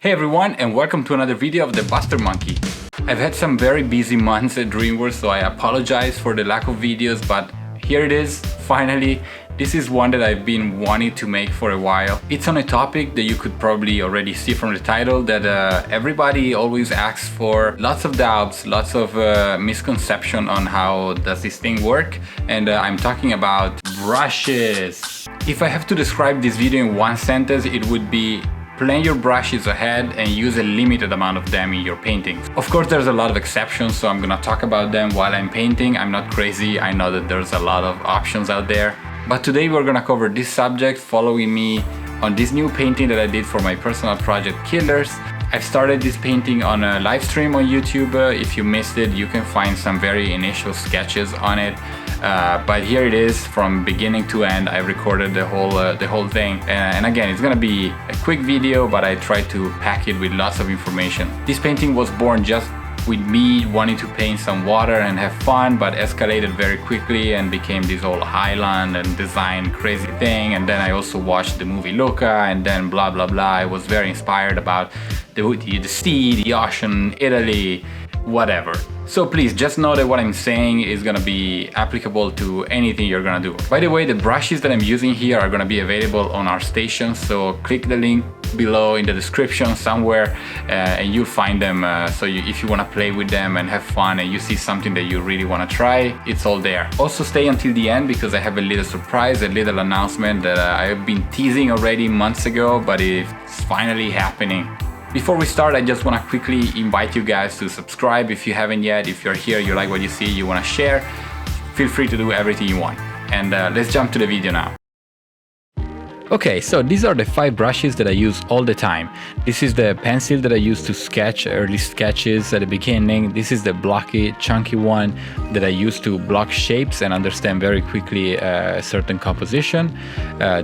Hey everyone, and welcome to another video of the Buster Monkey. I've had some very busy months at DreamWorks, so I apologize for the lack of videos, but here it is, finally. This is one that I've been wanting to make for a while. It's on a topic that you could probably already see from the title that everybody always asks for. Lots of doubts, lots of misconception on how does this thing work, and I'm talking about brushes. If I have to describe this video in one sentence, it would be plan your brushes ahead and use a limited amount of them in your paintings. Of course, there's a lot of exceptions, so I'm gonna talk about them while I'm painting. I'm not crazy, I know that there's a lot of options out there. But today we're gonna cover this subject, following me on this new painting that I did for my personal project Killers. I've started this painting on a live stream on YouTube. If you missed it, you can find some very initial sketches on it. But here it is from beginning to end. I recorded the whole thing, and again, it's gonna be a quick video, but I tried to pack it with lots of information. This painting was born just with me wanting to paint some water and have fun, but escalated very quickly and became this whole island and design crazy thing. And then I also watched the movie Luca, and then blah blah blah. I was very inspired about the sea, the ocean, Italy, whatever. So please just know that what I'm saying is gonna be applicable to anything you're gonna do. By the way, the brushes that I'm using here are gonna be available on our station, so click the link below in the description somewhere and you'll find them. If you wanna play with them and have fun and you see something that you really wanna try, it's all there. Also stay until the end because I have a little surprise, a little announcement that I've been teasing already months ago, but it's finally happening. Before we start, I just want to quickly invite you guys to subscribe if you haven't yet. If you're here, you like what you see, you want to share, feel free to do everything you want. And let's jump to the video now. Okay, so these are the 5 brushes that I use all the time. This is the pencil that I use to sketch early sketches at the beginning. This is the blocky, chunky one that I use to block shapes and understand very quickly a certain composition.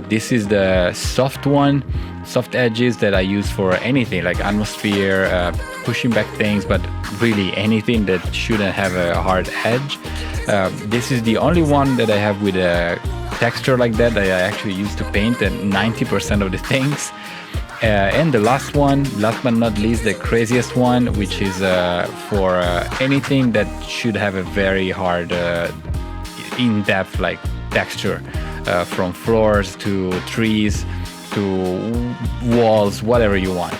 This is the soft one, soft edges that I use for anything like atmosphere, pushing back things, but really anything that shouldn't have a hard edge. This is the only one that I have with a texture like that I actually use to paint 90% of the things. And the last one, last but not least, the craziest one, which is for anything that should have a very hard in-depth like texture, from floors to trees to walls, whatever you want.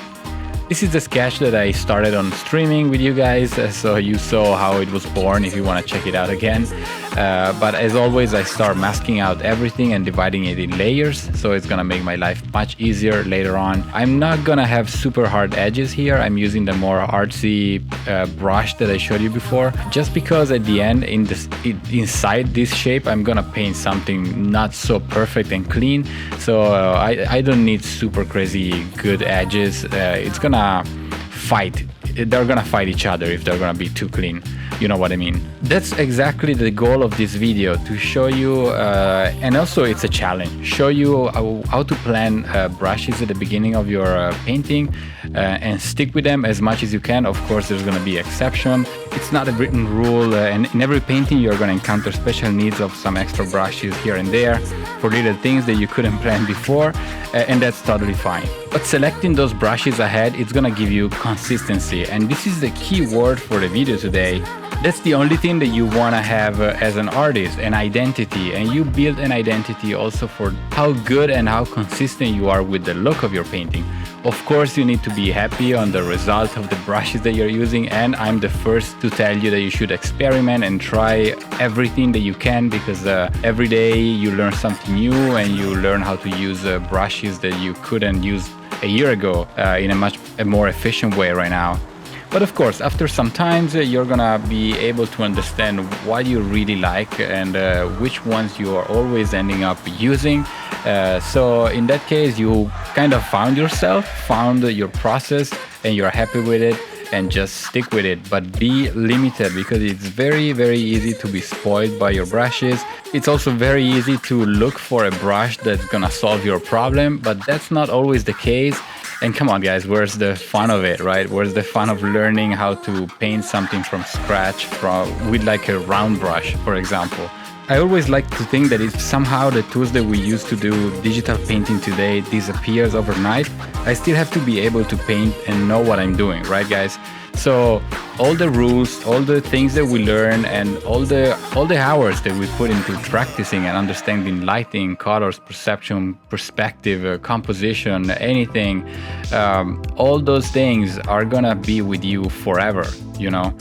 This is the sketch that I started on streaming with you guys, so you saw how it was born if you want to check it out again. But as always, I start masking out everything and dividing it in layers, so it's gonna make my life much easier later on. I'm not gonna have super hard edges here. I'm using the more artsy brush that I showed you before, just because at the end, inside this shape, I'm gonna paint something not so perfect and clean. So I don't need super crazy good edges. It's gonna fight. They're gonna fight each other if they're gonna be too clean. You know what I mean? That's exactly the goal of this video, to show you, and also it's a challenge, show you how to plan brushes at the beginning of your painting and stick with them as much as you can. Of course, there's gonna be exception. It's not a written rule, and in every painting you're gonna encounter special needs of some extra brushes here and there for little things that you couldn't plan before, and that's totally fine. But selecting those brushes ahead, it's gonna give you consistency, and this is the key word for the video today. That's the only thing that you wanna have as an artist, an identity, and you build an identity also for how good and how consistent you are with the look of your painting. Of course, you need to be happy on the result of the brushes that you're using, and I'm the first to tell you that you should experiment and try everything that you can, because every day you learn something new and you learn how to use brushes that you couldn't use a year ago in a much more efficient way right now. But of course, after some time, you're gonna be able to understand what you really like and which ones you are always ending up using. So in that case, you kind of found yourself, found your process, and you're happy with it, and just stick with it. But be limited, because it's very, very easy to be spoiled by your brushes. It's also very easy to look for a brush that's gonna solve your problem, but that's not always the case. And come on guys, where's the fun of it, right? Where's the fun of learning how to paint something from scratch with like a round brush, for example? I always like to think that if somehow the tools that we use to do digital painting today disappears overnight, I still have to be able to paint and know what I'm doing, right guys? So all the rules, all the things that we learn, and all the hours that we put into practicing and understanding lighting, colors, perception, perspective, composition, anything, all those things are gonna be with you forever, you know.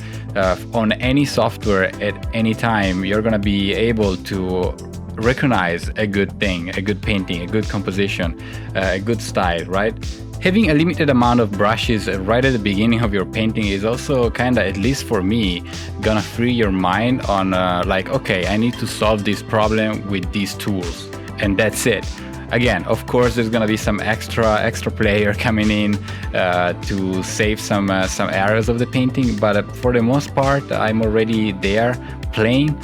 On any software at any time, you're gonna be able to recognize a good thing, a good painting, a good composition, a good style, right? Having a limited amount of brushes right at the beginning of your painting is also kinda, at least for me, gonna free your mind on like, okay, I need to solve this problem with these tools, and that's it. Again, of course, there's gonna be some extra player coming in to save some areas of the painting, but for the most part, I'm already there playing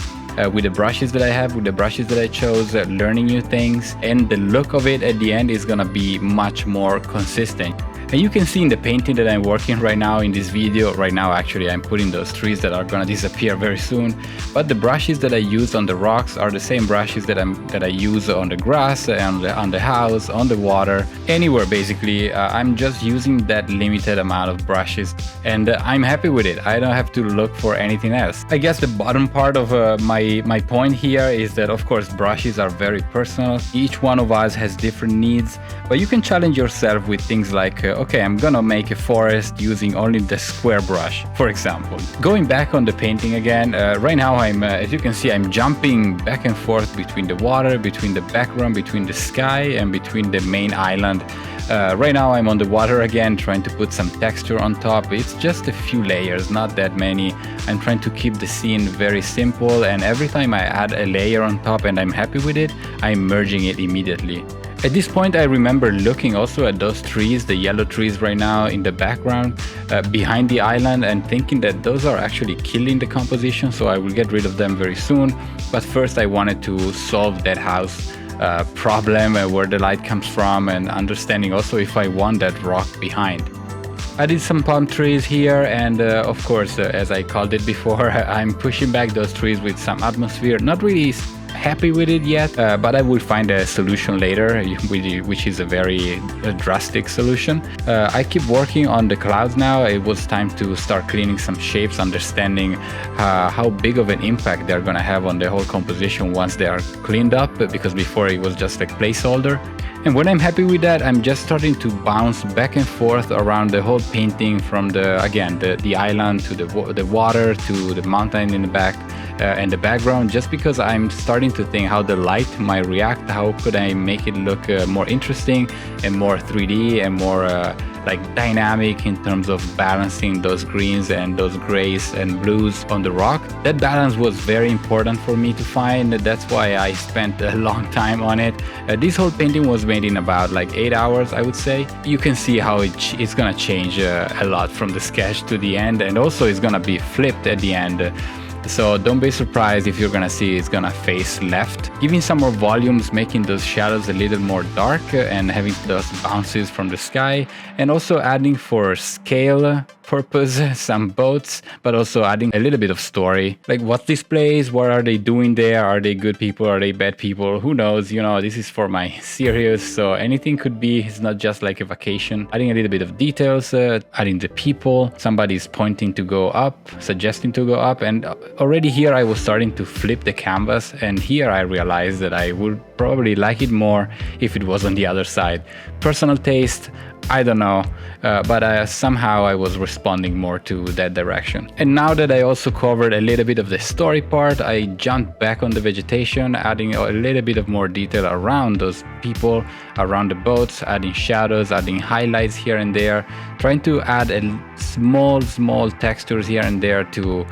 with the brushes that I have, with the brushes that I chose, learning new things, and the look of it at the end is gonna be much more consistent. And you can see in the painting that I'm working right now in this video, right now actually I'm putting those trees that are gonna disappear very soon, but the brushes that I use on the rocks are the same brushes that I use on the grass, on the house, on the water, anywhere basically. I'm just using that limited amount of brushes, and I'm happy with it. I don't have to look for anything else. I guess the bottom part of my point here is that of course brushes are very personal. Each one of us has different needs, but you can challenge yourself with things like okay, I'm gonna make a forest using only the square brush, for example. Going back on the painting again, right now I'm, as you can see, I'm jumping back and forth between the water, between the background, between the sky, and between the main island. Right now I'm on the water again, trying to put some texture on top. It's just a few layers, not that many. I'm trying to keep the scene very simple, and every time I add a layer on top and I'm happy with it, I'm merging it immediately. At this point, I remember looking also at those trees, the yellow trees right now in the background behind the island, and thinking that those are actually killing the composition, so I will get rid of them very soon. But first I wanted to solve that house problem, where the light comes from, and understanding also if I want that rock behind. I did some palm trees here, and of course, as I called it before, I'm pushing back those trees with some atmosphere. Not really happy with it yet, but I will find a solution later, which is a very drastic solution. I keep working on the clouds now. It was time to start cleaning some shapes, understanding how big of an impact they're gonna have on the whole composition once they are cleaned up, because before it was just a placeholder. And when I'm happy with that, I'm just starting to bounce back and forth around the whole painting, from the island to the water to the mountain in the back and the background, just because I'm starting to think how the light might react, how could I make it look more interesting and more 3D and more like dynamic in terms of balancing those greens and those grays and blues on the rock. That balance was very important for me to find. That's why I spent a long time on it. This whole painting was made in about like 8 hours, I would say. You can see how it's gonna change a lot from the sketch to the end, and also it's gonna be flipped at the end. So don't be surprised if you're gonna see it's gonna face left. Giving some more volumes, making those shadows a little more dark, and having those bounces from the sky, and also adding for scale purpose some boats, but also adding a little bit of story. Like, what's this place? What are they doing there? Are they good people? Are they bad people? Who knows? You know, this is for my series, so anything could be. It's not just like a vacation. Adding a little bit of details, adding the people. Somebody's pointing to go up, suggesting to go up, and already here I was starting to flip the canvas, and here I realized that I would probably like it more if it was on the other side. Personal taste, I don't know, but somehow I was responding more to that direction. And now that I also covered a little bit of the story part, I jumped back on the vegetation, adding a little bit of more detail around those people, around the boats, adding shadows, adding highlights here and there, trying to add a small textures here and there to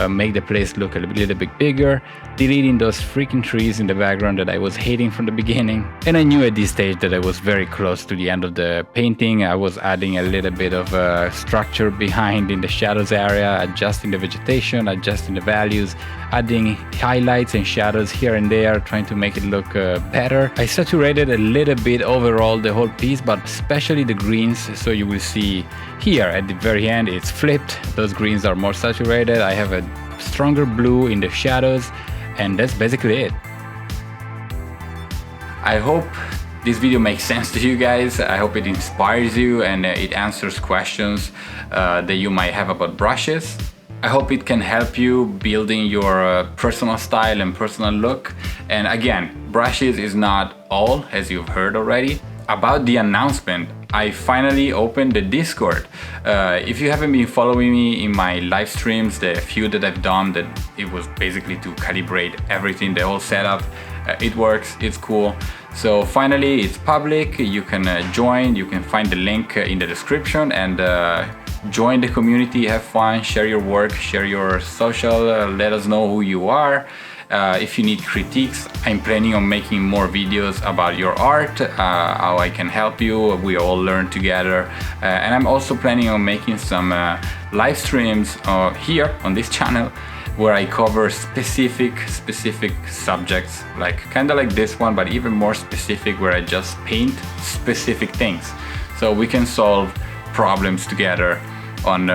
make the place look a little bit bigger, deleting those freaking trees in the background that I was hating from the beginning. And I knew at this stage that I was very close to the end of the painting. I was adding a little bit of structure behind in the shadows area, adjusting the vegetation, adjusting the values, adding highlights and shadows here and there, trying to make it look better. I saturated a little bit overall the whole piece, but especially the greens. So you will see here at the very end, it's flipped. Those greens are more saturated. I have a stronger blue in the shadows, And that's basically it. I hope this video makes sense to you guys. I hope it inspires you and it answers questions that you might have about brushes. I hope it can help you building your personal style and personal look. And again, brushes is not all, as you've heard already. About the announcement, I finally opened the Discord. If you haven't been following me in my live streams, the few that I've done, that it was basically to calibrate everything, the whole setup. It works, it's cool. So finally it's public, you can join, you can find the link in the description and join the community, have fun, share your work, share your social, let us know who you are. If you need critiques, I'm planning on making more videos about your art, how I can help you, we all learn together. And I'm also planning on making some live streams here on this channel where I cover specific subjects, like kind of like this one, but even more specific, where I just paint specific things. So we can solve problems together on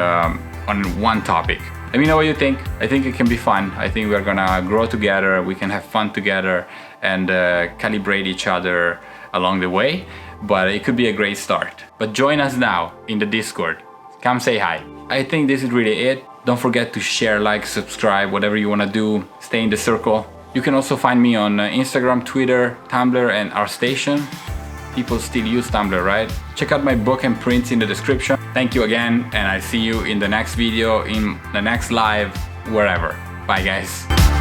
one topic. Let me know what you think. I think it can be fun. I think we're gonna grow together, we can have fun together and calibrate each other along the way, but it could be a great start. But join us now in the Discord. Come say hi. I think this is really it. Don't forget to share, like, subscribe, whatever you wanna do. Stay in the circle. You can also find me on Instagram, Twitter, Tumblr, and ArtStation. People still use Tumblr, right? Check out my book and prints in the description. Thank you again, and I'll see you in the next video, in the next live, wherever. Bye, guys.